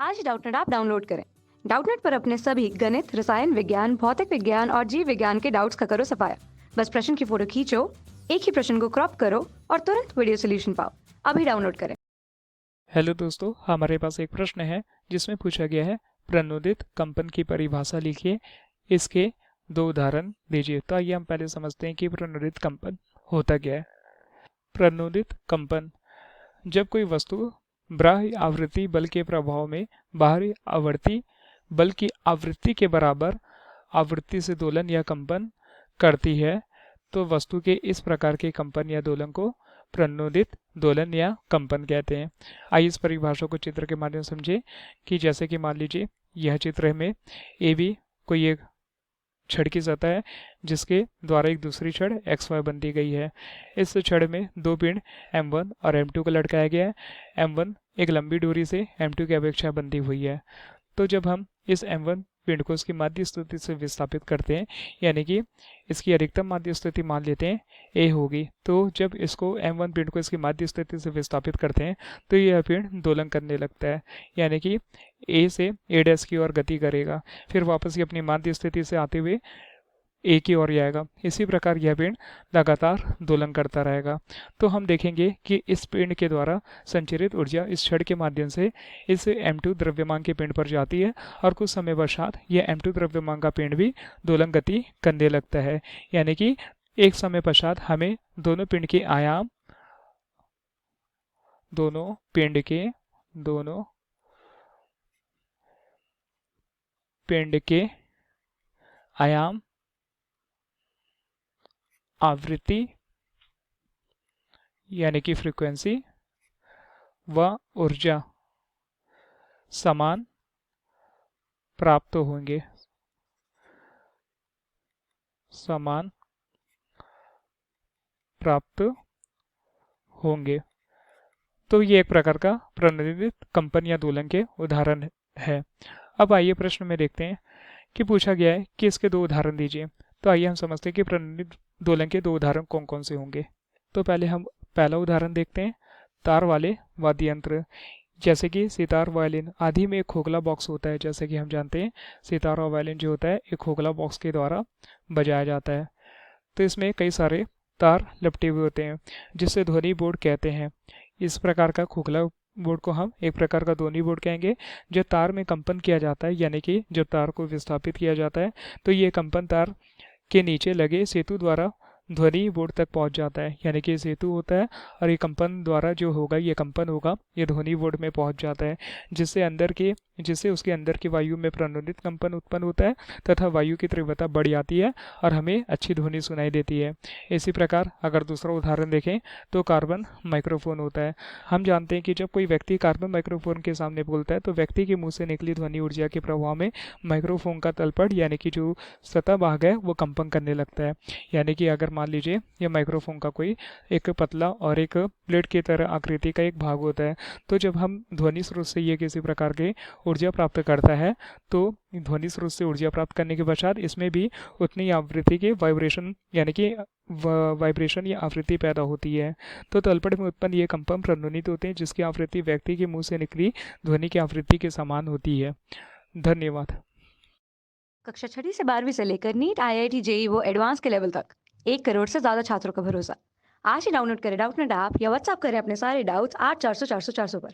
आज ही Doubtnut app download करें। Doubtnut पर अपने सभी गणित, रसायन विज्ञान, भौतिक विज्ञान और जीव विज्ञान के डाउट्स का करो सफाया। बस प्रश्न की फोटो खींचो, एक ही प्रश्न को क्रॉप करो और तुरंत वीडियो सोल्यूशन पाओ। अभी डाउनलोड करें। हेलो दोस्तों, हमारे पास एक प्रश्न है जिसमें पूछा गया है प्रणोदित कंपन की परिभाषा लिखिए, इसके दो उदाहरण दीजिए। तो आइए हम पहले समझते हैं कि प्रणोदित कंपन होता क्या है। प्रणोदित कंपन, जब कोई वस्तु बाह्य आवृत्ति बल के प्रभाव में बाहरी आवर्ती बल की आवृत्ति के बराबर आवृत्ति से दोलन या कंपन करती है, तो वस्तु के इस प्रकार के कंपन या दोलन को प्रणोदित दोलन या कंपन कहते हैं। आइए इस परिभाषा को चित्र के माध्यम से समझे कि जैसे कि मान लीजिए यह चित्र में ए बी कोई एक छड़ की सतह है जिसके द्वारा एक दूसरी छड़ एक्स वाई बन दी गई है। इस छड़ में दो पिंड M1 और M2 को लटकाया गया है। M1 एक लंबी दूरी से M2 की अपेक्षा बंधी हुई है। तो जब हम इस M1 पिंड को इसकी माध्य स्थिति से विस्थापित करते हैं, यानी कि इसकी अधिकतम माध्य स्थिति मान लेते हैं A होगी, तो जब इसको M1 पिंड को इसकी माध्य स्थिति से विस्थापित करते हैं तो यह पिंड दोलन करने लगता है, यानी कि A से A डैश की ओर गति करेगा, फिर वापस ये अपनी माध्य स्थिति से आते हुए ए की ओर आएगा। इसी प्रकार यह पिंड लगातार दोलन करता रहेगा। तो हम देखेंगे कि इस पिंड के द्वारा संचरित ऊर्जा इस छड़ के माध्यम से इस M2 द्रव्यमान के पिंड पर जाती है और कुछ समय पश्चात यह M2 द्रव्यमान का पिंड भी दोलन गति करने लगता है, यानी कि एक समय पश्चात हमें दोनों पिंड के आयाम, दोनों पिंड के आयाम, आवृत्ति यानी कि फ्रीक्वेंसी व ऊर्जा समान प्राप्त होंगे। तो ये एक प्रकार का प्रणोदित कंपन या दोलन के उदाहरण है। अब आइए प्रश्न में देखते हैं कि पूछा गया है कि इसके दो उदाहरण दीजिए। तो आइए हम समझते हैं कि प्रणोदित दोलन के दो उदाहरण कौन कौन से होंगे। तो पहले हम पहला उदाहरण देखते हैं, तार वाले वाद्य यंत्र, जैसे कि सितार, वायलिन आदि में एक खोखला बॉक्स होता है। जैसे कि हम जानते हैं सितार और वायलिन जो होता है एक खोखला बॉक्स के द्वारा बजाया जाता है। तो इसमें कई सारे तार लपटे हुए होते हैं जिससे ध्वनि बोर्ड कहते हैं। इस प्रकार का खोखला बोर्ड को हम एक प्रकार का ध्वनि बोर्ड कहेंगे। जब तार में कंपन किया जाता है, यानी कि जब तार को विस्थापित किया जाता है, तो ये कंपन तार के नीचे लगे सेतु द्वारा ध्वनि बोर्ड तक पहुंच जाता है, यानी कि सेतु होता है और ये कंपन द्वारा जो होगा, ये कंपन होगा, ये ध्वनि बोर्ड में पहुंच जाता है, जिससे उसके अंदर की वायु में प्रणोदित कंपन उत्पन्न होता है तथा वायु की तीव्रता बढ़ जाती है और हमें अच्छी ध्वनि सुनाई देती है। इसी प्रकार अगर दूसरा उदाहरण देखें तो कार्बन माइक्रोफोन होता है। हम जानते हैं कि जब कोई व्यक्ति कार्बन माइक्रोफोन के सामने बोलता है तो व्यक्ति के मुंह से निकली ध्वनि ऊर्जा के प्रभाव में माइक्रोफोन का तलपट यानी कि जो सतह भाग है वो कंपन करने लगता है। यानी कि अगर मान लीजिए ये माइक्रोफोन का कोई एक पतला और एक प्लेट की तरह आकृति का एक भाग होता है, तो जब हम ध्वनि स्रोत से ये किसी प्रकार के ऊर्जा प्राप्त करता है, तो ध्वनि स्रोत से ऊर्जा प्राप्त करने के पश्चात इसमें भी उतनी आवृत्ति के वाइब्रेशन यानी कि वाइब्रेशन या आवृत्ति पैदा होती है। तो तलपट में उत्पन्न ये कंपन प्रणोदित होते हैं जिसकी आवृत्ति व्यक्ति के मुंह से निकली ध्वनि की आवृत्ति के समान होती है। धन्यवाद। कक्षा 6 से 12वीं से लेकर नीट, IIT, JEE वो एडवांस के लेवल तक 1 करोड़ से ज्यादा छात्रों का भरोसा। आज ही डाउनलोड करें डाउटनेट ऐप या व्हाट्सएप करें अपने सारे डाउट्स 8400 400 400 पर।